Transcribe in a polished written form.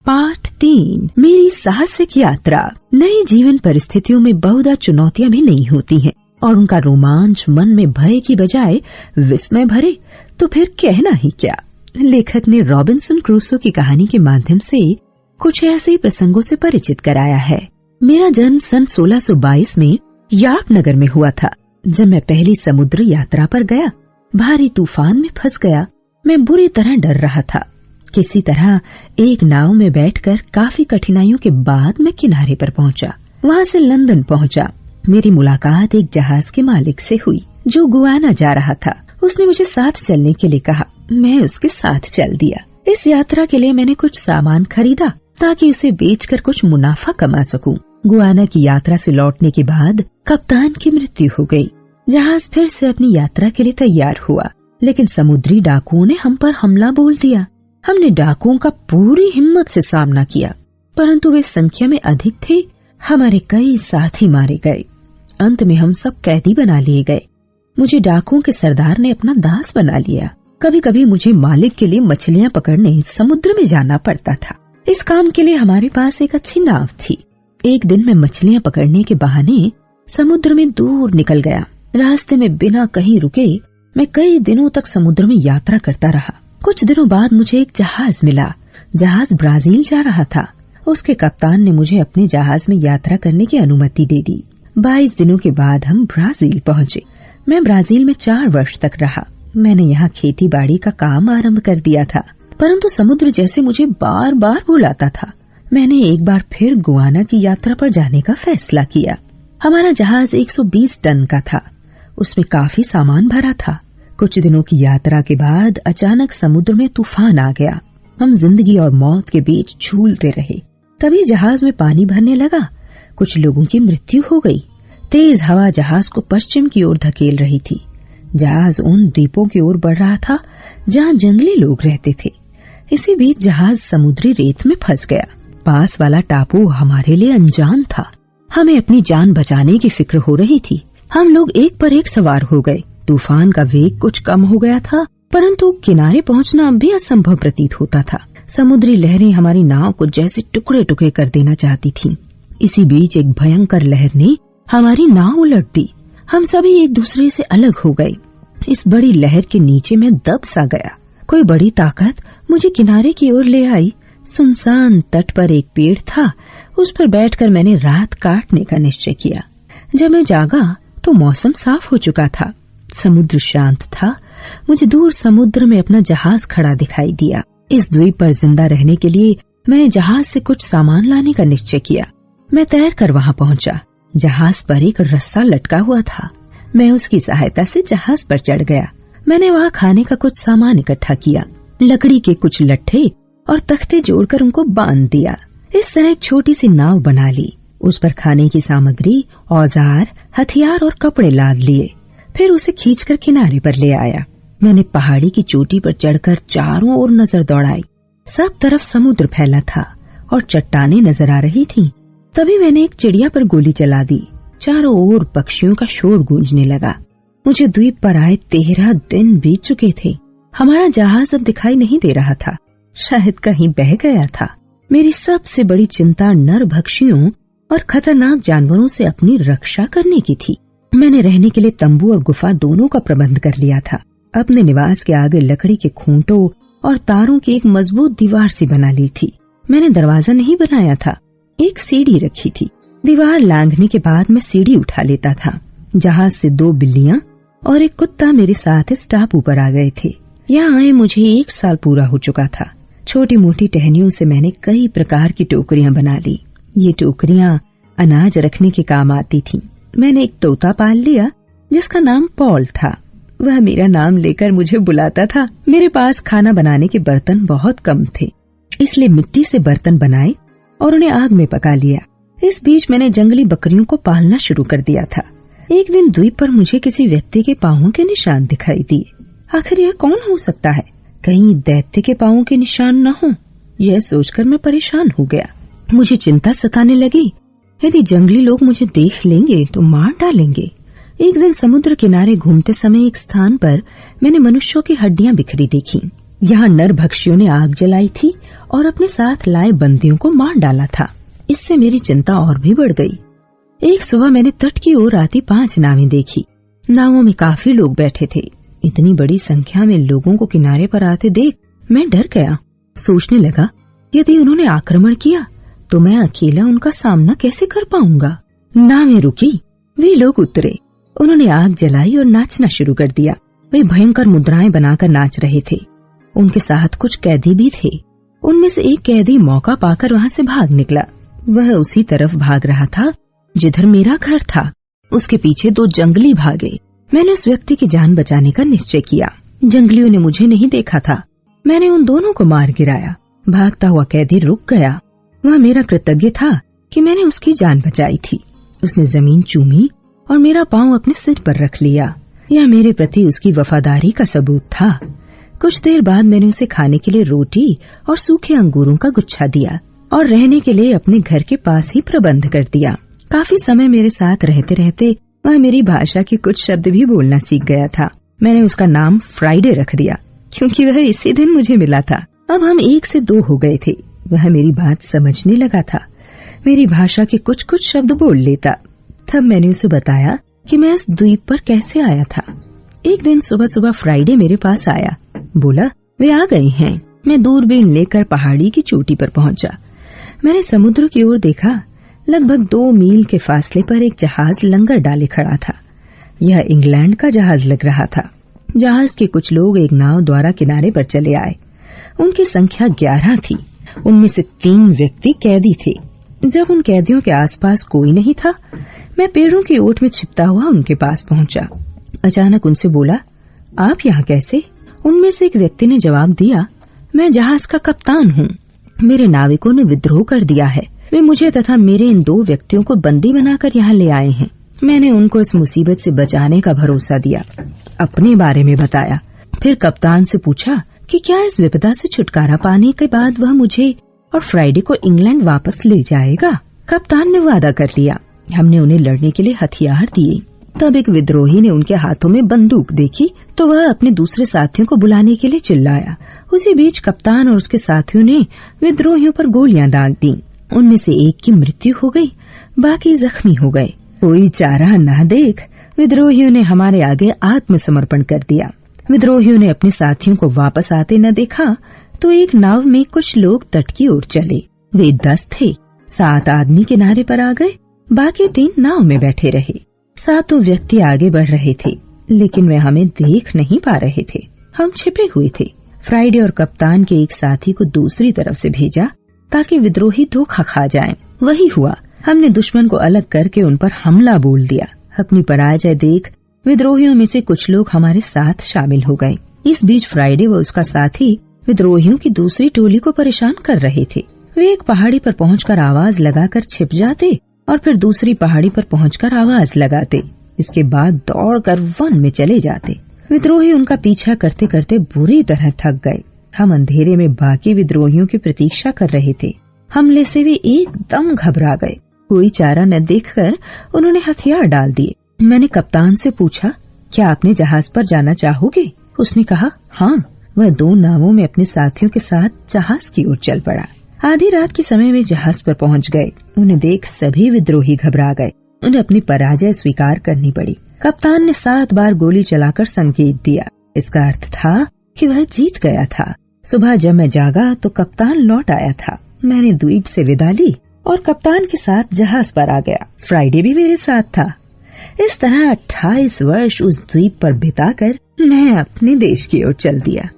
पाठ 3। मेरी साहसिक यात्रा। नई जीवन परिस्थितियों में बहुधा चुनौतियां भी नहीं होती हैं और उनका रोमांच मन में भय की बजाय विस्मय भरे तो फिर कहना ही क्या। लेखक ने रॉबिन्सन क्रूसो की कहानी के माध्यम से कुछ ऐसे ही प्रसंगों से परिचित कराया है। मेरा जन्म सन 1622 में यार्क नगर में हुआ था। जब मैं पहली समुद्र यात्रा पर गया, भारी तूफान में फंस गया। मैं बुरी तरह डर रहा था। किसी तरह एक नाव में बैठकर काफी कठिनाइयों के बाद मैं किनारे पर पहुंचा। वहां से लंदन पहुंचा। मेरी मुलाकात एक जहाज के मालिक से हुई जो गुयाना जा रहा था। उसने मुझे साथ चलने के लिए कहा। मैं उसके साथ चल दिया। इस यात्रा के लिए मैंने कुछ सामान खरीदा ताकि उसे बेचकर कुछ मुनाफा कमा सकूं। गुयाना की यात्रा से लौटने के बाद कप्तान की मृत्यु हो गई। जहाज फिर से अपनी यात्रा के लिए तैयार हुआ, लेकिन समुद्री डाकुओं ने हम पर हमला बोल दिया। हमने डाकुओं का पूरी हिम्मत से सामना किया, परंतु वे संख्या में अधिक थे। हमारे कई साथी मारे गए। अंत में हम सब कैदी बना लिए गए। मुझे डाकुओं के सरदार ने अपना दास बना लिया। कभी कभी मुझे मालिक के लिए मछलियां पकड़ने समुद्र में जाना पड़ता था। इस काम के लिए हमारे पास एक अच्छी नाव थी। एक दिन मैं मछलियां पकड़ने के बहाने समुद्र में दूर निकल गया। रास्ते में बिना कहीं रुके मैं कई दिनों तक समुद्र में यात्रा करता रहा। कुछ दिनों बाद मुझे एक जहाज मिला। जहाज ब्राजील जा रहा था। उसके कप्तान ने मुझे अपने जहाज में यात्रा करने की अनुमति दे दी। 22 दिनों के बाद हम ब्राजील पहुँचे। मैं ब्राजील में 4 वर्ष तक रहा। मैंने यहाँ खेती बाड़ी का काम आरंभ कर दिया था, परंतु समुद्र जैसे मुझे बार बार बुलाता था। मैंने एक बार फिर गुयाना की यात्रा पर जाने का फैसला किया। हमारा जहाज 120 टन का था। उसमें काफी सामान भरा था। कुछ दिनों की यात्रा के बाद अचानक समुद्र में तूफान आ गया। हम जिंदगी और मौत के बीच झूलते रहे। तभी जहाज में पानी भरने लगा। कुछ लोगों की मृत्यु हो गई। तेज हवा जहाज को पश्चिम की ओर धकेल रही थी। जहाज उन द्वीपों की ओर बढ़ रहा था जहाँ जंगली लोग रहते थे। इसी बीच जहाज समुद्री रेत में फंस गया। पास वाला टापू हमारे लिए अनजान था। हमें अपनी जान बचाने की फिक्र हो रही थी। हम लोग एक पर एक सवार हो गए। तूफान का वेग कुछ कम हो गया था, परंतु किनारे पहुंचना अब भी असंभव प्रतीत होता था। समुद्री लहरें हमारी नाव को जैसे टुकड़े टुकड़े कर देना चाहती थीं। इसी बीच एक भयंकर लहर ने हमारी नाव उलट दी। हम सभी एक दूसरे से अलग हो गए। इस बड़ी लहर के नीचे मैं दब सा गया। कोई बड़ी ताकत मुझे किनारे की ओर ले आई। सुनसान तट पर एक पेड़ था। उस पर बैठकर मैंने रात काटने का निश्चय किया। जब मैं जागा तो मौसम साफ हो चुका था। समुद्र शांत था। मुझे दूर समुद्र में अपना जहाज खड़ा दिखाई दिया। इस द्वीप पर जिंदा रहने के लिए मैंने जहाज से कुछ सामान लाने का निश्चय किया। मैं तैर कर वहां पहुंचा। जहाज पर एक रस्सा लटका हुआ था। मैं उसकी सहायता से जहाज पर चढ़ गया। मैंने वहां खाने का कुछ सामान इकट्ठा किया। लकड़ी के कुछ लट्ठे और तख्ते जोड़कर उनको बांध दिया। इस तरह एक छोटी सी नाव बना ली। उस पर खाने की सामग्री, औजार, हथियार और कपड़े लाद लिए। फिर उसे खींचकर किनारे पर ले आया। मैंने पहाड़ी की चोटी पर चढ़कर चारों ओर नजर दौड़ाई। सब तरफ समुद्र फैला था और चट्टानें नजर आ रही थीं। तभी मैंने एक चिड़िया पर गोली चला दी। चारों ओर पक्षियों का शोर गूंजने लगा। मुझे द्वीप पर आए 13 दिन बीत चुके थे। हमारा जहाज अब दिखाई नहीं दे रहा था। शायद कहीं बह गया था। मेरी सबसे बड़ी चिंता नरभक्षियों और खतरनाक जानवरों से अपनी रक्षा करने की थी। मैंने रहने के लिए तंबू और गुफा दोनों का प्रबंध कर लिया था। अपने निवास के आगे लकड़ी के खूंटों और तारों की एक मजबूत दीवार सी बना ली थी। मैंने दरवाजा नहीं बनाया था, एक सीढ़ी रखी थी। दीवार लांघने के बाद मैं सीढ़ी उठा लेता था। जहाज से 2 बिल्लियां और एक कुत्ता मेरे साथ इस टापू पर आ गए थे। यहाँ आए मुझे 1 साल पूरा हो चुका था। छोटी मोटी टहनियों से मैंने कई प्रकार की टोकरियां बना ली। ये टोकरियां अनाज रखने के काम आती थीं। मैंने एक तोता पाल लिया जिसका नाम पॉल था। वह मेरा नाम लेकर मुझे बुलाता था। मेरे पास खाना बनाने के बर्तन बहुत कम थे, इसलिए मिट्टी से बर्तन बनाए और उन्हें आग में पका लिया। इस बीच मैंने जंगली बकरियों को पालना शुरू कर दिया था। एक दिन द्वीप पर मुझे किसी व्यक्ति के पांवों के निशान दिखाई दिए। आखिर यह कौन हो सकता है? कहीं दैत्य के पांवों के निशान न हो। यह सोचकर मैं परेशान हो गया। मुझे चिंता सताने लगी। यदि जंगली लोग मुझे देख लेंगे तो मार डालेंगे। एक दिन समुद्र किनारे घूमते समय एक स्थान पर मैंने मनुष्यों की हड्डियां बिखरी देखी। यहाँ नरभक्षियों ने आग जलाई थी और अपने साथ लाए बंदियों को मार डाला था। इससे मेरी चिंता और भी बढ़ गई। एक सुबह मैंने तट की ओर आती 5 नावें देखी। नावों में काफी लोग बैठे थे। इतनी बड़ी संख्या में लोगों को किनारे पर आते देख मैं डर गया। सोचने लगा, यदि उन्होंने आक्रमण किया तो मैं अकेला उनका सामना कैसे कर पाऊंगा। नावें रुकी, वे लोग उतरे। उन्होंने आग जलाई और नाचना शुरू कर दिया। वे भयंकर मुद्राएं बनाकर नाच रहे थे। उनके साथ कुछ कैदी भी थे। उनमें से एक कैदी मौका पाकर वहां से भाग निकला। वह उसी तरफ भाग रहा था जिधर मेरा घर था। उसके पीछे 2 जंगली भागे। मैंने उस व्यक्ति की जान बचाने का निश्चय किया। जंगलियों ने मुझे नहीं देखा था। मैंने उन दोनों को मार गिराया। भागता हुआ कैदी रुक गया। वह मेरा कृतज्ञ था कि मैंने उसकी जान बचाई थी। उसने जमीन चूमी और मेरा पांव अपने सिर पर रख लिया। यह मेरे प्रति उसकी वफादारी का सबूत था। कुछ देर बाद मैंने उसे खाने के लिए रोटी और सूखे अंगूरों का गुच्छा दिया और रहने के लिए अपने घर के पास ही प्रबंध कर दिया। काफी समय मेरे साथ रहते रहते वह मेरी भाषा के कुछ शब्द भी बोलना सीख गया था। मैंने उसका नाम फ्राइडे रख दिया क्योंकि वह इसी दिन मुझे मिला था। अब हम 1 से 2 हो गए थे। वह मेरी बात समझने लगा था। मेरी भाषा के कुछ कुछ शब्द बोल लेता। तब मैंने उसे बताया कि मैं इस द्वीप पर कैसे आया था। एक दिन सुबह सुबह फ्राइडे मेरे पास आया। बोला, वे आ गए हैं। मैं दूरबीन लेकर पहाड़ी की चोटी पर पहुंचा। मैंने समुद्र की ओर देखा। लगभग 2 मील के फासले पर एक जहाज लंगर डाले खड़ा था। यह इंग्लैंड का जहाज लग रहा था। जहाज के कुछ लोग एक नाव द्वारा किनारे पर चले आए। उनकी संख्या 11 थी। उनमें से 3 व्यक्ति कैदी थे। जब उन कैदियों के आसपास कोई नहीं था, मैं पेड़ों की ओट में छिपता हुआ उनके पास पहुंचा। अचानक उनसे बोला, आप यहाँ कैसे? उनमें से एक व्यक्ति ने जवाब दिया, मैं जहाज का कप्तान हूँ। मेरे नाविकों ने विद्रोह कर दिया है। वे मुझे तथा मेरे इन 2 व्यक्तियों को बंदी बनाकर यहाँ ले आए हैं। मैंने उनको इस मुसीबत से बचाने का भरोसा दिया, अपने बारे में बताया। फिर कप्तान से पूछा कि क्या इस विपदा से छुटकारा पाने के बाद वह मुझे और फ्राइडे को इंग्लैंड वापस ले जाएगा। कप्तान ने वादा कर लिया। हमने उन्हें लड़ने के लिए हथियार दिए। तब एक विद्रोही ने उनके हाथों में बंदूक देखी तो वह अपने दूसरे साथियों को बुलाने के लिए चिल्लाया। उसी बीच कप्तान और उसके साथियों ने विद्रोहियों पर गोलियां दाग दी। उनमें से एक की मृत्यु हो गई, बाकी जख्मी हो गए। कोई चारा न देख विद्रोहियों ने हमारे आगे आत्मसमर्पण कर दिया। विद्रोहियों ने अपने साथियों को वापस आते न देखा तो एक नाव में कुछ लोग तट की ओर चले। वे 10 थे। 7 आदमी किनारे पर आ गए, बाकी 3 नाव में बैठे रहे। 7 व्यक्ति आगे बढ़ रहे थे, लेकिन वे हमें देख नहीं पा रहे थे। हम छिपे हुए थे। फ्राइडे और कप्तान के एक साथी को दूसरी तरफ से भेजा ताकि विद्रोही धोखा खा जाएं। वही हुआ। हमने दुश्मन को अलग करके उन पर हमला बोल दिया। अपनी पराजय देख विद्रोहियों में से कुछ लोग हमारे साथ शामिल हो गए। इस बीच फ्राइडे व उसका साथी विद्रोहियों की दूसरी टोली को परेशान कर रहे थे। वे एक पहाड़ी पर पहुंचकर आवाज लगाकर छिप जाते और फिर दूसरी पहाड़ी पर पहुंचकर आवाज लगाते। इसके बाद दौड़कर वन में चले जाते। विद्रोही उनका पीछा करते करते बुरी तरह थक गए। हम अंधेरे में बाकी विद्रोहियों की प्रतीक्षा कर रहे थे। हमले से वे एकदम घबरा गए। कोई चारा न देखकर उन्होंने हथियार डाल दिए। मैंने कप्तान से पूछा, क्या आपने जहाज पर जाना चाहोगे? उसने कहा, हाँ। वह 2 नावों में अपने साथियों के साथ जहाज की ओर चल पड़ा। आधी रात के समय वे जहाज पर पहुंच गए। उन्हें देख सभी विद्रोही घबरा गए। उन्हें अपनी पराजय स्वीकार करनी पड़ी। कप्तान ने 7 बार गोली चलाकर संकेत दिया। इसका अर्थ था कि वह जीत गया था। सुबह जब मैं जागा तो कप्तान लौट आया था। मैंने द्वीप से विदा ली और कप्तान के साथ जहाज पर आ गया। फ्राइडे भी मेरे साथ था। इस तरह 28 वर्ष उस द्वीप पर बिताकर मैं अपने देश की ओर चल दिया।